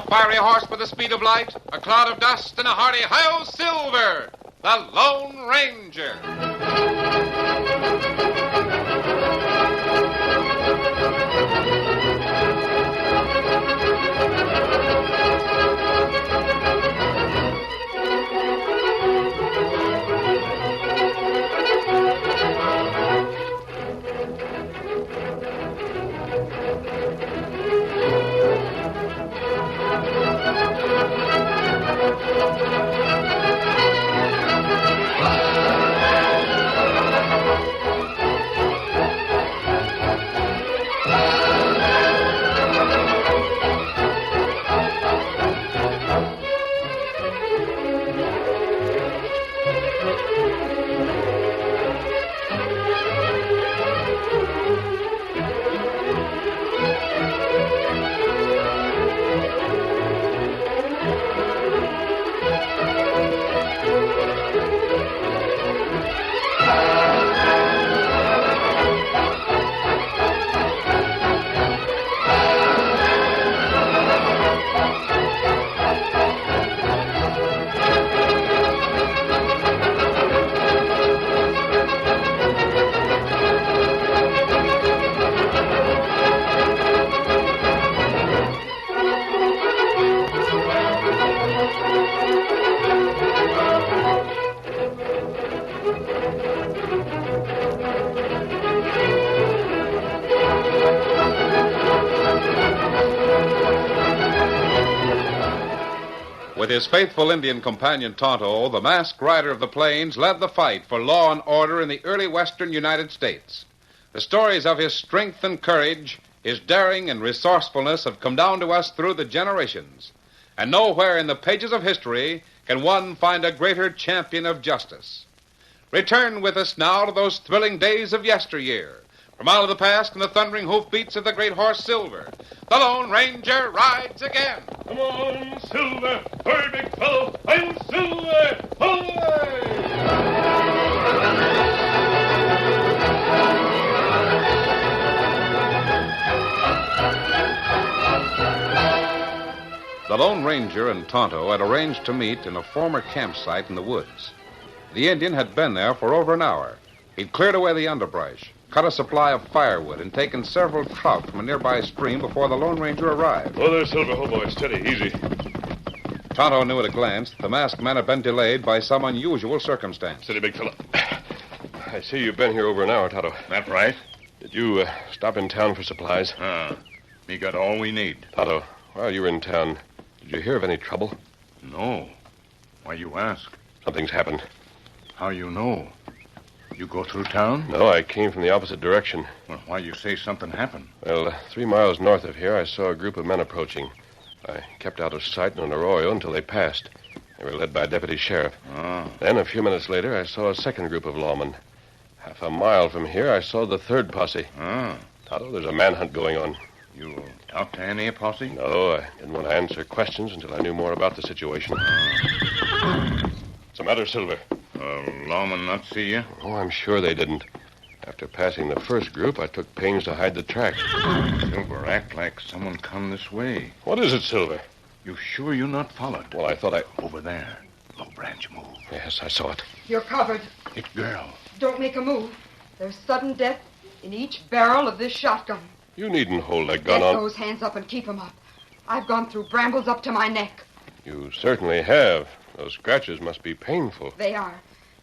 fiery horse with the speed of light, a cloud of dust, and a hearty hi-yo silver, the Lone Ranger. With his faithful Indian companion Tonto, the masked rider of the plains led the fight for law and order in the early western United States. The stories of his strength and courage, his daring and resourcefulness have come down to us through the generations. And nowhere in the pages of history can one find a greater champion of justice. Return with us now to those thrilling days of yesteryear. From out of the past and the thundering hoofbeats of the great horse Silver, the Lone Ranger rides again. Come on, Silver! Hurry, big fellow! I'm Silver! Hooray! The Lone Ranger and Tonto had arranged to meet in a former campsite in the woods. The Indian had been there for over an hour. He'd cleared away the underbrush, cut a supply of firewood, and taken several trout from a nearby stream before the Lone Ranger arrived. Oh, there, Silver. Oh, boy, steady, easy. Tonto knew at a glance that the masked man had been delayed by some unusual circumstance. Steady, big fellow. I see you've been here over an hour, Tonto. That right? Did you stop in town for supplies? We got all we need. Tonto, while you were in town, did you hear of any trouble? No. Why you ask? Something's happened. How you know? You go through town? No, I came from the opposite direction. Well, why you say something happened? Well, 3 miles north of here, I saw a group of men approaching. I kept out of sight in an arroyo until they passed. They were led by a deputy sheriff. Oh. Then, a few minutes later, I saw a second group of lawmen. Half a mile from here, I saw the third posse. Oh. Tonto, there's a manhunt going on. You talked to any posse? No, I didn't want to answer questions until I knew more about the situation. What's the matter, Silver? Lawmen not see you? Oh, I'm sure they didn't. After passing the first group, I took pains to hide the tracks. Silver, act like someone come this way. What is it, Silver? You sure you not followed? Well, I thought I... Over there. Low branch move. Yes, I saw it. You're covered. It's girl. Don't make a move. There's sudden death in each barrel of this shotgun. You needn't hold that gun Get on... those hands up and keep them up. I've gone through brambles up to my neck. You certainly have. Those scratches must be painful. They are.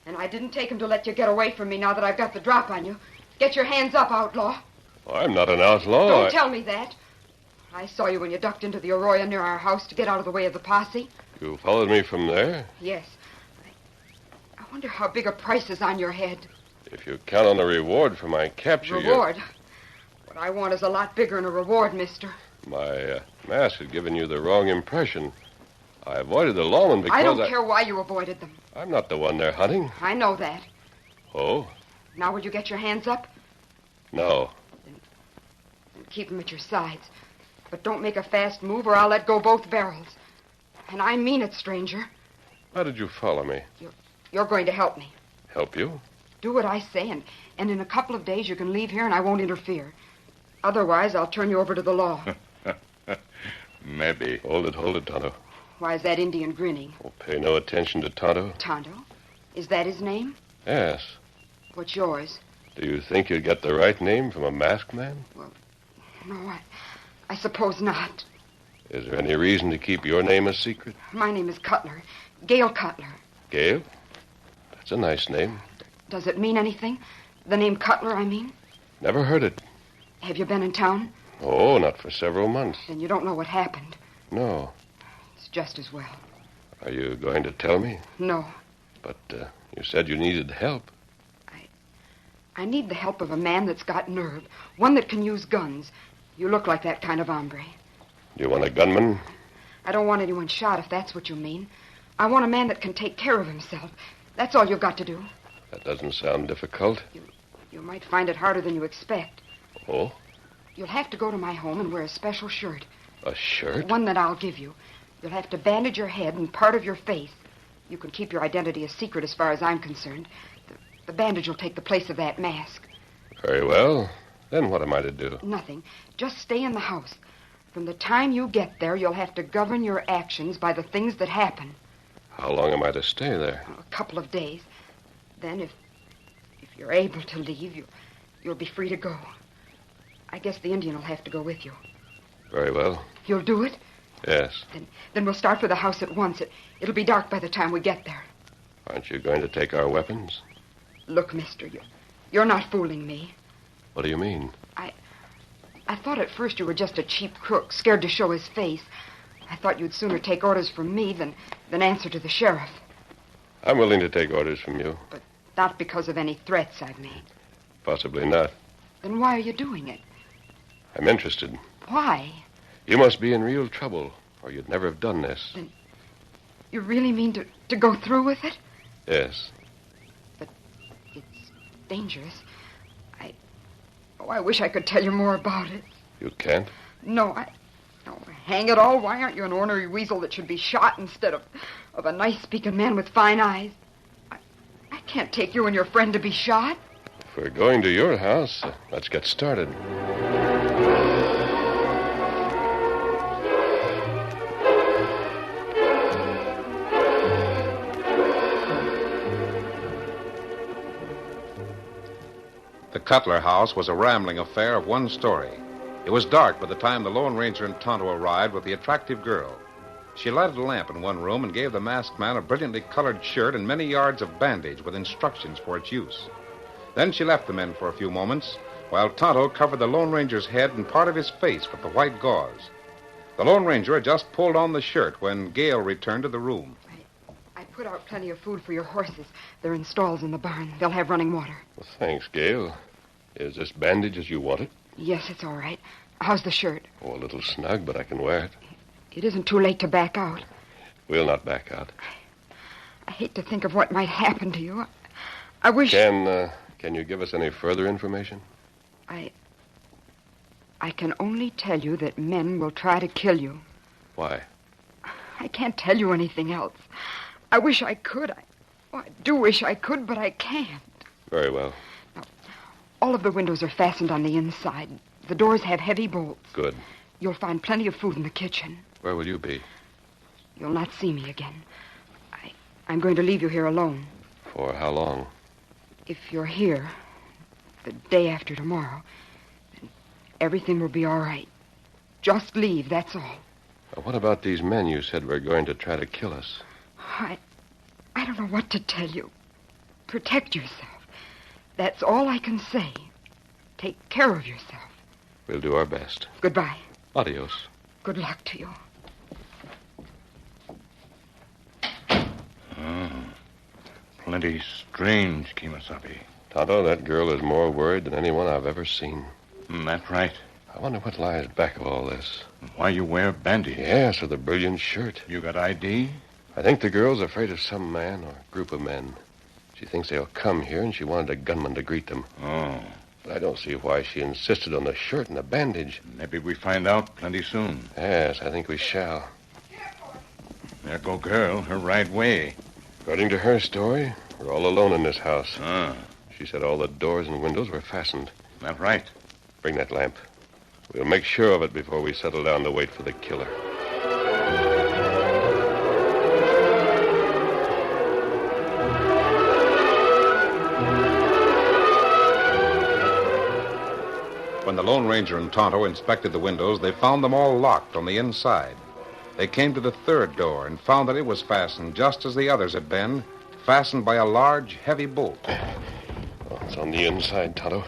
And I didn't take them to let you get away from me now that I've got the drop on you. Get your hands up, outlaw. Well, I'm not an outlaw. Don't tell me that. I saw you when you ducked into the arroyo near our house to get out of the way of the posse. You followed me from there? Yes. I wonder how big a price is on your head. If you count on a reward for my capture... Reward? What I want is a lot bigger than a reward, mister. My mask had given you the wrong impression. I avoided the lawmen because I don't care why you avoided them. I'm not the one they're hunting. I know that. Oh? Now will you get your hands up? No. Keep them at your sides. But don't make a fast move or I'll let go both barrels. And I mean it, stranger. How did you follow me? You're going to help me. Help you? Do what I say, and in a couple of days you can leave here and I won't interfere. Otherwise, I'll turn you over to the law. Maybe. Hold it, Tonto. Why is that Indian grinning? Oh, pay no attention to Tonto. Tonto? Is that his name? Yes. What's yours? Do you think you'd get the right name from a masked man? No, I suppose not. Is there any reason to keep your name a secret? My name is Cutler. Gail Cutler. Gail? That's a nice name. Does it mean anything? The name Cutler, I mean? Never heard it. Have you been in town? Oh, not for several months. Then you don't know what happened. No. It's just as well. Are you going to tell me? No. But you said you needed help. I need the help of a man that's got nerve. One that can use guns. You look like that kind of hombre. You want a gunman? I don't want anyone shot, if that's what you mean. I want a man that can take care of himself. That's all you've got to do. That doesn't sound difficult. You might find it harder than you expect. Oh? You'll have to go to my home and wear a special shirt. A shirt? One that I'll give you. You'll have to bandage your head and part of your face. You can keep your identity a secret as far as I'm concerned. The bandage will take the place of that mask. Very well. Then what am I to do? Nothing. Just stay in the house. From the time you get there, you'll have to govern your actions by the things that happen. How long am I to stay there? A couple of days. Then, if you're able to leave, you'll be free to go. I guess the Indian will have to go with you. Very well. You'll do it? Yes. Then we'll start for the house at once. It'll be dark by the time we get there. Aren't you going to take our weapons? Look, mister, you're not fooling me. What do you mean? I thought at first you were just a cheap crook, scared to show his face. I thought you'd sooner take orders from me than answer to the sheriff. I'm willing to take orders from you. But not because of any threats I've made. Possibly not. Then why are you doing it? I'm interested. Why? You must be in real trouble, or you'd never have done this. Then you really mean to go through with it? Yes. But it's dangerous. I wish I could tell you more about it. You can't? No, hang it all. Why aren't you an ornery weasel that should be shot instead of a nice-speaking man with fine eyes? I can't take you and your friend to be shot. If we're going to your house, let's get started. The Cutler house was a rambling affair of one story. It was dark by the time the Lone Ranger and Tonto arrived with the attractive girl. She lighted a lamp in one room and gave the masked man a brilliantly colored shirt and many yards of bandage with instructions for its use. Then she left the men for a few moments, while Tonto covered the Lone Ranger's head and part of his face with the white gauze. The Lone Ranger had just pulled on the shirt when Gail returned to the room. I put out plenty of food for your horses. They're in stalls in the barn. They'll have running water. Well, thanks, Gail. Is this bandage as you want it? Yes, it's all right. How's the shirt? Oh, a little snug, but I can wear it. It isn't too late to back out. We'll not back out. I hate to think of what might happen to you. I wish... Can you give us any further information? I can only tell you that men will try to kill you. Why? I can't tell you anything else. I wish I could. I do wish I could, but I can't. Very well. All of the windows are fastened on the inside. The doors have heavy bolts. Good. You'll find plenty of food in the kitchen. Where will you be? You'll not see me again. I'm going to leave you here alone. For how long? If you're here, the day after tomorrow, then everything will be all right. Just leave, that's all. What about these men you said were going to try to kill us? I don't know what to tell you. Protect yourself. That's all I can say. Take care of yourself. We'll do our best. Goodbye. Adios. Good luck to you. Plenty strange, Kemosabe. Tonto, that girl is more worried than anyone I've ever seen. That's right. I wonder what lies back of all this. Why you wear a bandage? Yes, with a brilliant shirt. You got ID? I think the girl's afraid of some man or group of men. She thinks they'll come here, and she wanted a gunman to greet them. Oh. But I don't see why she insisted on the shirt and the bandage. Maybe we find out plenty soon. Yes, I think we shall. There go girl, her right way. According to her story, we're all alone in this house. Ah. She said all the doors and windows were fastened. That's right. Bring that lamp. We'll make sure of it before we settle down to wait for the killer. When the Lone Ranger and Tonto inspected the windows, they found them all locked on the inside. They came to the third door and found that it was fastened just as the others had been, fastened by a large, heavy bolt. Oh, it's on the inside, Tonto.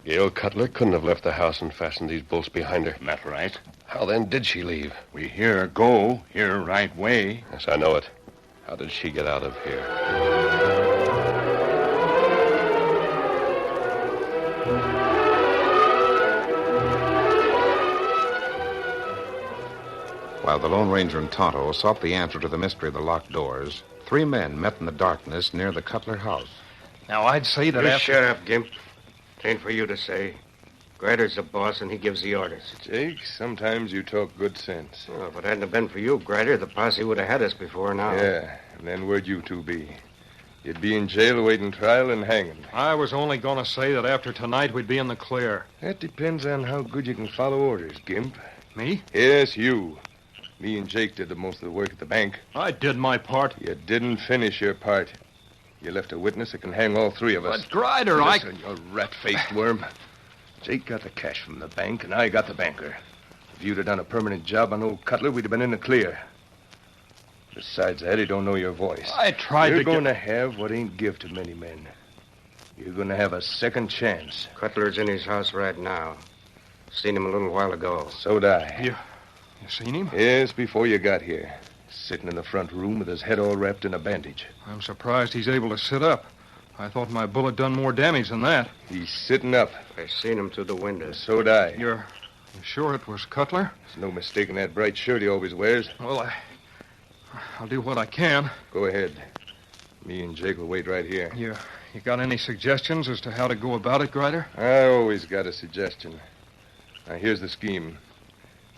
Gail Cutler couldn't have left the house and fastened these bolts behind her. That's right. How then did she leave? We hear her go, here right way. Yes, I know it. How did she get out of here? While the Lone Ranger and Tonto sought the answer to the mystery of the locked doors, three men met in the darkness near the Cutler house. Now, I'd say that You shut up, Gimp. It ain't for you to say. Grider's the boss, and he gives the orders. Jake, sometimes you talk good sense. Well, if it hadn't have been for you, Grider, the posse would have had us before now. Yeah, and then where'd you two be? You'd be in jail awaiting trial and hanging. I was only going to say that after tonight we'd be in the clear. That depends on how good you can follow orders, Gimp. Me? Yes, you. Me and Jake did the most of the work at the bank. I did my part. You didn't finish your part. You left a witness that can hang all three of us. But Grider, Listen, you rat-faced worm. Jake got the cash from the bank, and I got the banker. If you'd have done a permanent job on old Cutler, we'd have been in the clear. Besides that, he don't know your voice. I tried You're to going to have what ain't give to many men. You're going to have a second chance. Cutler's in his house right now. Seen him a little while ago. So'd I. You seen him? Yes, before you got here. Sitting in the front room with his head all wrapped in a bandage. I'm surprised he's able to sit up. I thought my bullet done more damage than that. He's sitting up. I seen him through the window. So'd I. You're sure it was Cutler? There's no mistaking that bright shirt he always wears. Well, I'll do what I can. Go ahead. Me and Jake will wait right here. You got any suggestions as to how to go about it, Grider? I always got a suggestion. Now, here's the scheme.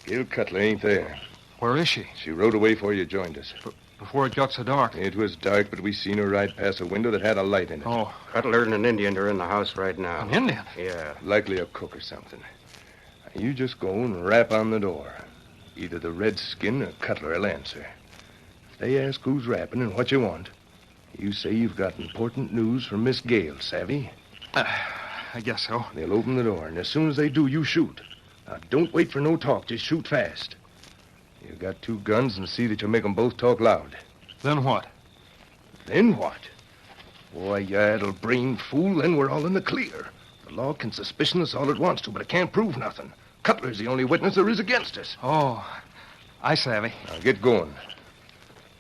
Gail Cutler ain't there. Where is she? She rode away before you joined us. Before it got so dark. It was dark, but we seen her ride past a window that had a light in it. Oh, Cutler and an Indian are in the house right now. an Indian? Yeah. Likely a cook or something. Now, you just go and rap on the door. Either the Redskin or Cutler will answer. If they ask who's rapping and what you want, you say you've got important news from Miss Gail, savvy? I guess so. They'll open the door, and as soon as they do, you shoot. Now, don't wait for no talk. Just shoot fast. You got two guns, and see that you make 'em both talk loud. Then what? Then what? Boy, you addle-brained fool, then we're all in the clear. The law can suspicion us all it wants to, but it can't prove nothing. Cutler's the only witness there is against us. Oh, I savvy. Now, get going.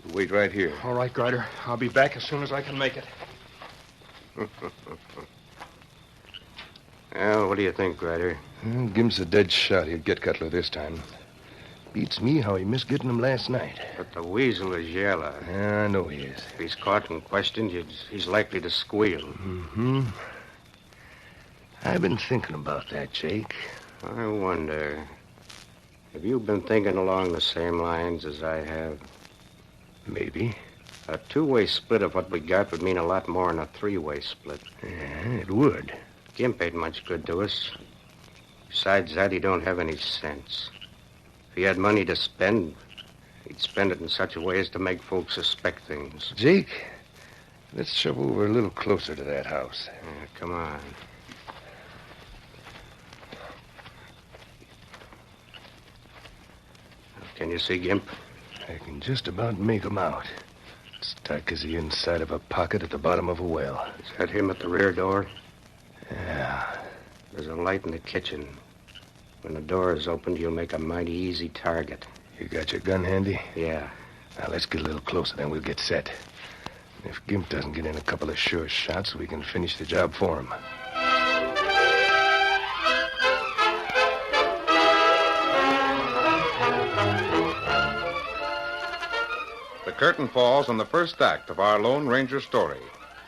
We'll wait right here. All right, Grider. I'll be back as soon as I can make it. Well, what do you think, Grider? Give us a dead shot. He'll get Cutler this time. Beats me how he missed getting him last night. But the weasel is yellow. Yeah, I know he is. If he's caught and questioned, he's likely to squeal. Mm-hmm. I've been thinking about that, Jake. I wonder, have you been thinking along the same lines as I have? Maybe. A two-way split of what we got would mean a lot more than a three-way split. Yeah, it would. Gimp ain't much good to us. Besides that, he don't have any sense. If he had money to spend, he'd spend it in such a way as to make folks suspect things. Jake, let's shove over a little closer to that house. Yeah, come on. Can you see Gimp? I can just about make him out. It's dark as the inside of a pocket at the bottom of a well. Is that him at the rear door? Yeah. There's a light in the kitchen. When the door is opened, you'll make a mighty easy target. You got your gun handy? Yeah. Now, let's get a little closer, then we'll get set. If Gimp doesn't get in a couple of sure shots, we can finish the job for him. The curtain falls on the first act of our Lone Ranger story.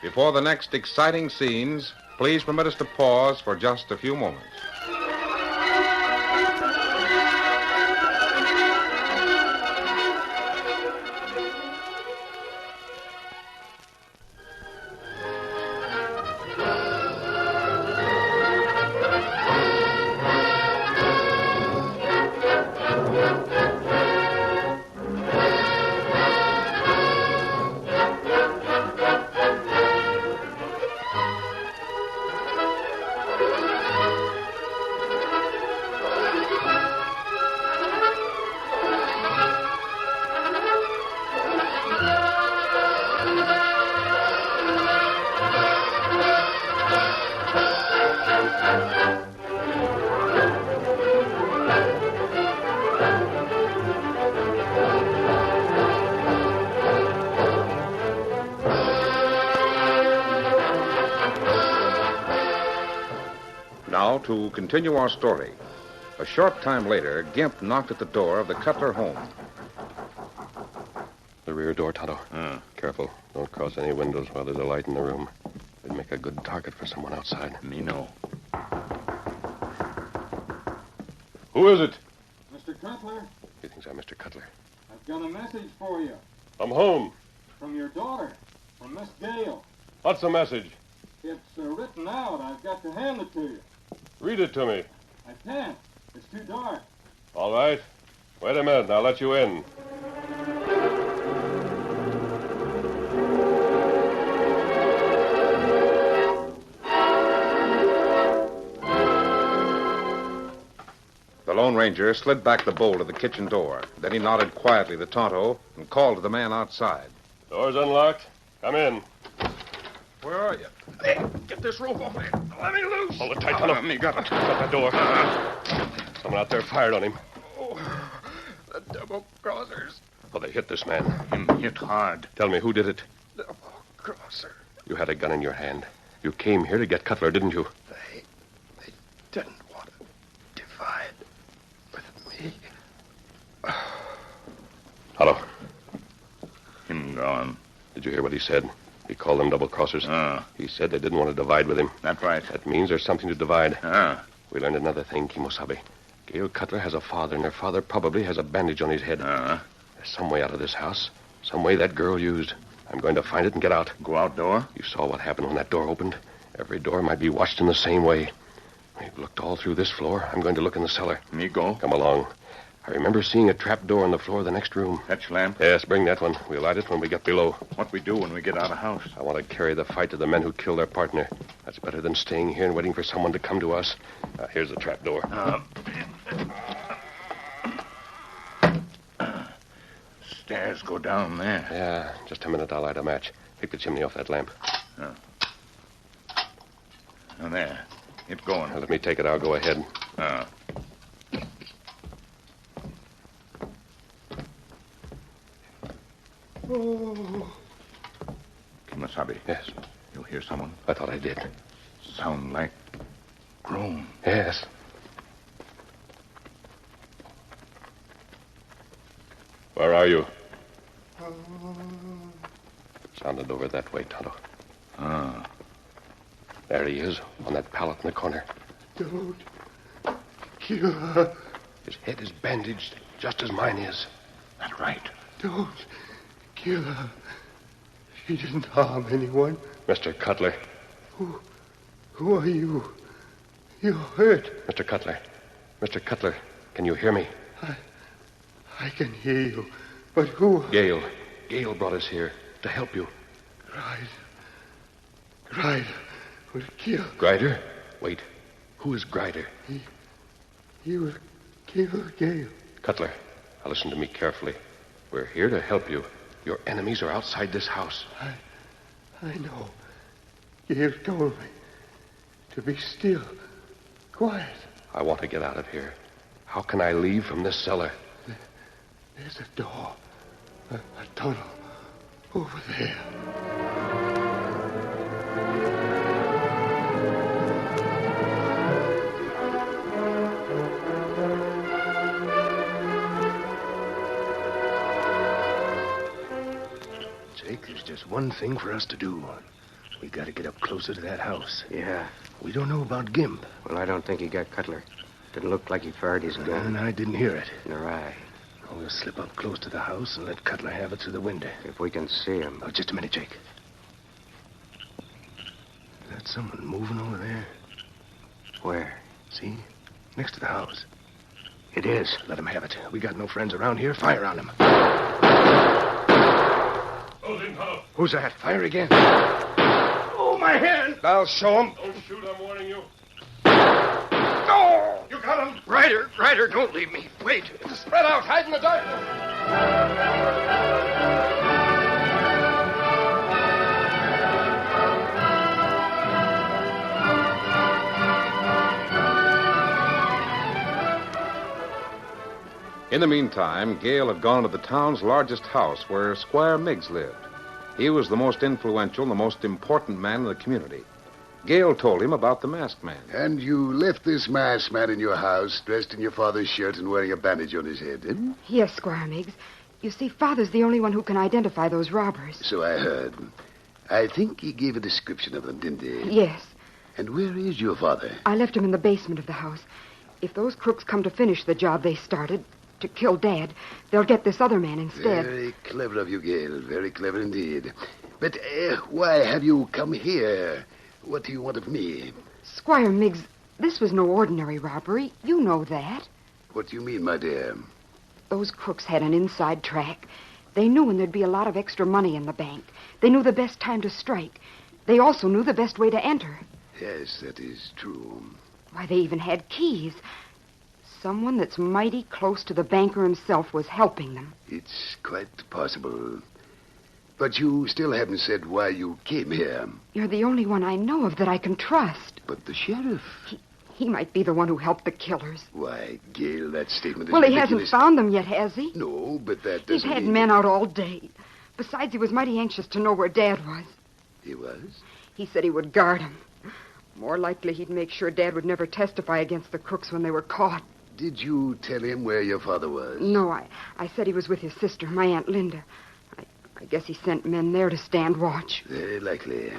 Before the next exciting scenes, please permit us to pause for just a few moments. to continue our story. A short time later, Gimp knocked at the door of the Cutler home. The rear door, Tonto. Careful. Don't cross any windows while there's a light in the room. We'd make a good target for someone outside. Me know. Who is it? Mr. Cutler, You think I'm Mr. Cutler? I've got a message for you I'm home. from your daughter, from Miss Gail. What's the message? It's written out. I've got to hand it to you. Read it to me. I can't. It's too dark. All right. Wait a minute, and I'll let you in. The Lone Ranger slid back the bolt of the kitchen door. Then he nodded quietly to Tonto and called to the man outside. Door's unlocked. Come in. Where are you? Hey, get this rope off me. Let me loose. Hold it tight, Tonto. Me got it. Shut that door. Someone out there fired on him. Oh, the double crossers. Oh, they hit this man. Him hit hard. Tell me, who did it? Double crosser. You had a gun in your hand. You came here to get Cutler, didn't you? They didn't want to divide with me. Hello. Him gone. Did you hear what he said? He called them double-crossers. He said they didn't want to divide with him. That's right. That means there's something to divide. Ah. We learned another thing, Kimosabe. Gail Cutler has a father, and her father probably has a bandage on his head. There's some way out of this house. Some way that girl used. I'm going to find it and get out. Go out door? You saw what happened when that door opened. Every door might be watched in the same way. We've looked all through this floor. I'm going to look in the cellar. Me go? Come along. I remember seeing a trap door on the floor of the next room. Fetch lamp? Yes, bring that one. We'll light it when we get below. What we do when we get out of house? I want to carry the fight to the men who killed their partner. That's better than staying here and waiting for someone to come to us. Here's the trap door. Stairs go down there. Yeah, just a minute. I'll light a match. Pick the chimney off that lamp. Now there. It going. Now, let me take it. I'll go ahead. Kimasabi. Yes. You hear someone? I thought I did. Sound like groan. Yes. Where are you? Sounded over that way, Tonto. There he is, on that pallet in the corner. Don't kill her. His head is bandaged, just as mine is. That's right. Don't kill her. She didn't harm anyone. Mr. Cutler. Who are you? You're hurt. Mr. Cutler. Mr. Cutler, can you hear me? I can hear you. But who? Gail. Gail brought us here to help you. Grider will kill. Grider? Wait. Who is Grider? He will kill Gail. Cutler, now listen to me carefully. We're here to help you. Your enemies are outside this house. I know. Gail told me to be still, quiet. I want to get out of here. How can I leave from this cellar? There's a door, a tunnel over there. Jake, there's just one thing for us to do. We got to get up closer to that house. Yeah. We don't know about Gimp. Well, I don't think he got Cutler. Didn't look like he fired his gun. And I didn't hear it. Nor I. We'll slip up close to the house and let Cutler have it through the window. If we can see him. Oh, just a minute, Jake. That's someone moving over there. Where? See? Next to the house. It is. Let him have it. We got no friends around here. Fire on him. Who's that? Fire again. Oh, my hand! I'll show him. Don't shoot, I'm warning you. Oh! You got him? Ryder, don't leave me. Wait. Spread out. Hide in the darkness. In the meantime, Gail had gone to the town's largest house where Squire Miggs lived. He was the most influential and the most important man in the community. Gail told him about the masked man. And you left this masked man in your house, dressed in your father's shirt and wearing a bandage on his head, eh? Yes, Squire Miggs. You see, Father's the only one who can identify those robbers. So I heard. I think he gave a description of them, didn't he? Yes. And where is your father? I left him in the basement of the house. If those crooks come to finish the job they started, to kill Dad, they'll get this other man instead. Very clever of you, Gail. Very clever indeed. But why have you come here? What do you want of me? Squire Miggs, this was no ordinary robbery. You know that. What do you mean, my dear? Those crooks had an inside track. They knew when there'd be a lot of extra money in the bank. They knew the best time to strike. They also knew the best way to enter. Yes, that is true. Why, they even had keys. Someone that's mighty close to the banker himself was helping them. It's quite possible. But you still haven't said why you came here. You're the only one I know of that I can trust. But the sheriff... He might be the one who helped the killers. Why, Gail, that statement is Well, he ridiculous. hasn't found them yet, has he? No, but that He's doesn't had mean... men out all day. Besides, he was mighty anxious to know where Dad was. He was? He said he would guard him. More likely, he'd make sure Dad would never testify against the crooks when they were caught. Did you tell him where your father was? No, I said he was with his sister, my Aunt Linda. I guess he sent men there to stand watch. Very likely.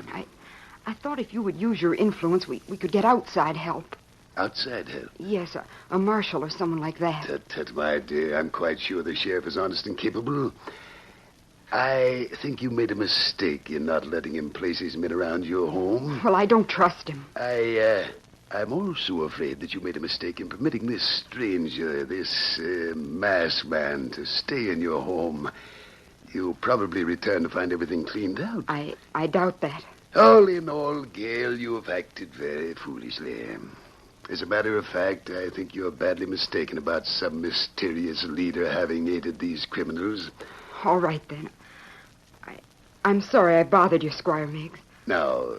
I thought if you would use your influence, we could get outside help. Outside help? Yes, a marshal or someone like that. Tut, my dear. I'm quite sure the sheriff is honest and capable. I think you made a mistake in not letting him place his men around your home. Well, I don't trust him. I'm also afraid that you made a mistake in permitting this stranger, this masked man, to stay in your home. You'll probably return to find everything cleaned out. I doubt that. All in all, Gail, you have acted very foolishly. As a matter of fact, I think you're badly mistaken about some mysterious leader having aided these criminals. All right, then. I'm sorry I bothered you, Squire Miggs. Now,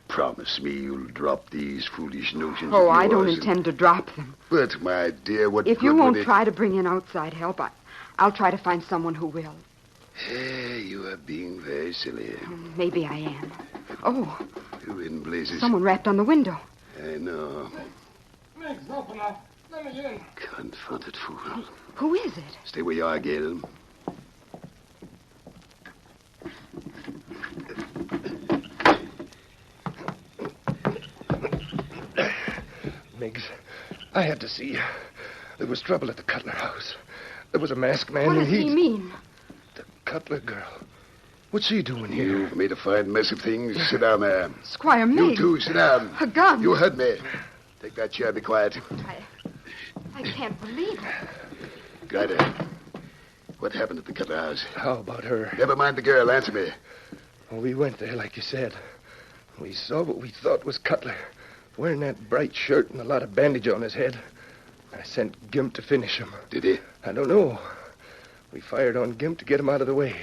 promise me you'll drop these foolish notions Oh, of I don't yours intend to drop them. But, my dear, what If good you would won't it... try to bring in outside help, I'll try to find someone who will. You are being very silly. Maybe I am. Oh, Who in blazes? someone rapped on the window. I know. Miggs, open up. Let me in. Confounded fool. Who is it? Stay where you are, Gail. Miggs, I had to see you. There was trouble at the Cutler house. There was a masked man What and does he mean? The Cutler girl. What's she doing here? You've made a fine mess of things. Sit down there. Squire You Miggs. too, sit down. A gun. You heard me. Take that chair and be quiet. I can't believe it. Grider, what happened at the Cutler house? How about her? Never mind the girl. Answer me. Well, we went there, like you said. We saw what we thought was Cutler, wearing that bright shirt and a lot of bandage on his head. I sent Gimp to finish him. Did he? I don't know. We fired on Gimp to get him out of the way.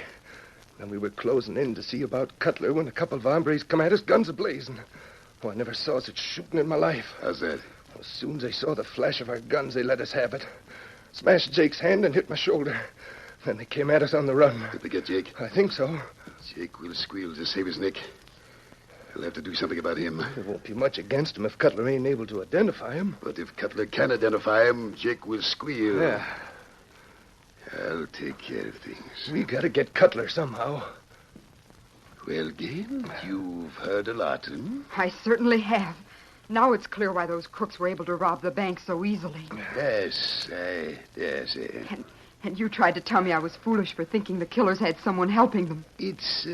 Then we were closing in to see about Cutler when a couple of hombres come at us, guns a-blazing. Oh, I never saw such shooting in my life. How's that? As soon as they saw the flash of our guns, they let us have it. Smashed Jake's hand and hit my shoulder. Then they came at us on the run. Did they get Jake? I think so. Jake will squeal to save his neck. We'll have to do something about him. There won't be much against him if Cutler ain't able to identify him. But if Cutler can identify him, Jake will squeal. Yeah. I'll take care of things. We gotta get Cutler somehow. Well, Gail, you've heard a lot, hmm? I certainly have. Now it's clear why those crooks were able to rob the bank so easily. Yes. And you tried to tell me I was foolish for thinking the killers had someone helping them. It's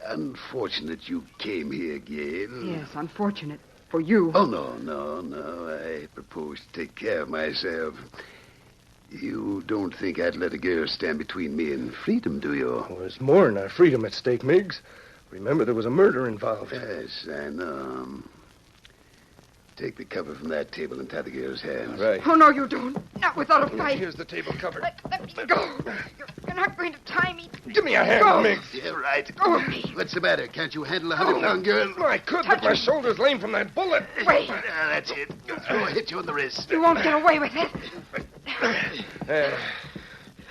unfortunate you came here, Gail. Yes, unfortunate. For you. Oh, no. I propose to take care of myself. You don't think I'd let a girl stand between me and freedom, do you? Well, there's more than our freedom at stake, Miggs. Remember, there was a murder involved. Yes, I know. Take the cover from that table and tie the girl's hands. Right. Oh, no, you don't. Not without a fight. Here's the table cover. Let me go. You're not going to tie me. Give me a hand, Go. Miggs. Yeah, right. Go of me. What's the matter? Can't you handle a 100-pound girl? I could, but my shoulder's lame from that bullet. Wait. That's it. Throw a hit you on the wrist. You won't get away with it.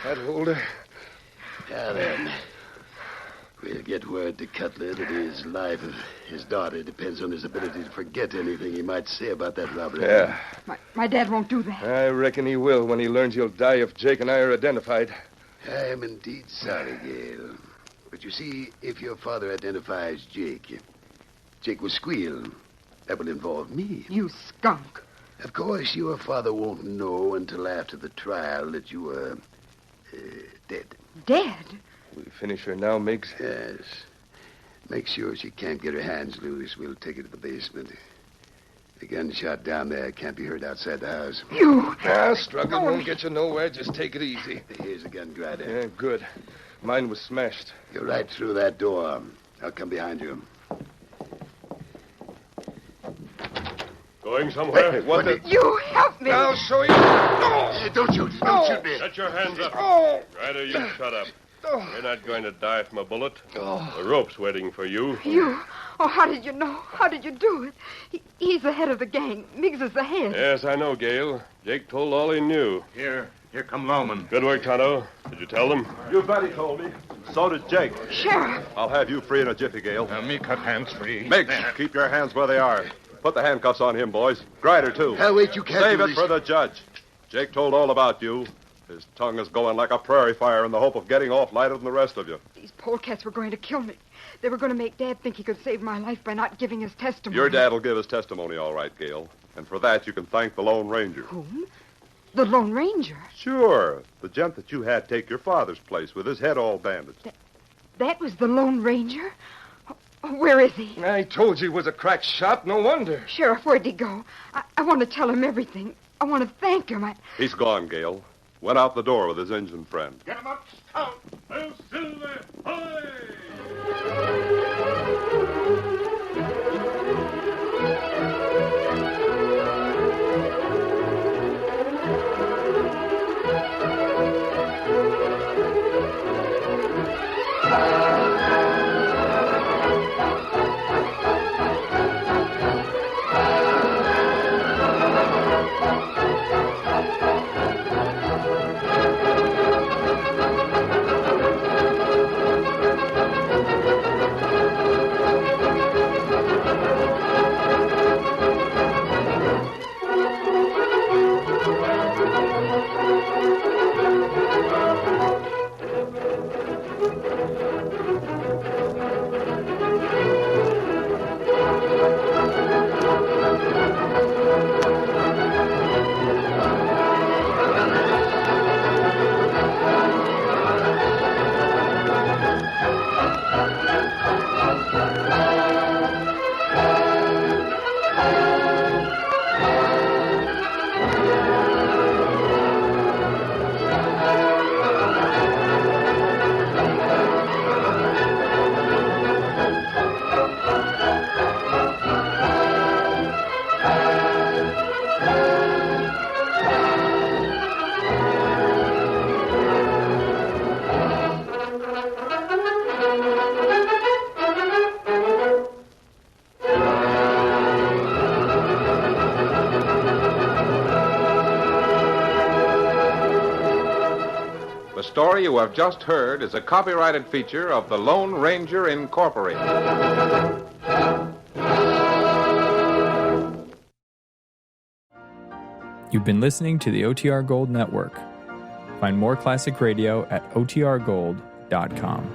That'll hold her. Now then. We'll get word to Cutler that his life of his daughter depends on his ability to forget anything he might say about that robbery. Yeah. My dad won't do that. I reckon he will when he learns you'll die if Jake and I are identified. I am indeed sorry, Gail. But you see, if your father identifies Jake will squeal. That will involve me. You skunk. Of course, your father won't know until after the trial that you are dead. Dead? We finish her now, Miggs? Yes. Make sure she can't get her hands loose. We'll take her to the basement. The gunshot down there can't be heard outside the house. You... Now, struggling won't get you nowhere. Just take it easy. Here's a gun grinder. Yeah, good. Mine was smashed. You're right through that door. I'll come behind you. Going somewhere? Hey, what the... You help me. I'll show you. Hey, don't shoot. Don't shoot me. Get your hands up. Oh. Ryder, you shut up. You're not going to die from a bullet. Oh. The rope's waiting for you. You? Oh, how did you know? How did you do it? He's the head of the gang. Miggs is the head. Yes, I know, Gail. Jake told all he knew. Here come Loman. Good work, Tonto. Did you tell them? You bet he told me. So did Jake. Sheriff. I'll have you free in a jiffy, Gail. Me cut hands free. Miggs, keep your hands where they are. Put the handcuffs on him, boys. Grider, too. Now, wait, you can't Save do it this. for the judge. Jake told all about you. His tongue is going like a prairie fire in the hope of getting off lighter than the rest of you. These polecats were going to kill me. They were going to make Dad think he could save my life by not giving his testimony. Your dad will give his testimony, all right, Gail. And for that, you can thank the Lone Ranger. Whom? The Lone Ranger? Sure. The gent that you had take your father's place with his head all bandaged. That was the Lone Ranger? Oh, where is he? I told you he was a crack shot. No wonder. Sheriff, where'd he go? I want to tell him everything. I want to thank him. He's gone, Gail. Went out the door with his Injun friend. Get him up, scout. Bill Silver, hoy! The story you have just heard is a copyrighted feature of the Lone Ranger Incorporated. You've been listening to the OTR Gold Network. Find more classic radio at otrgold.com.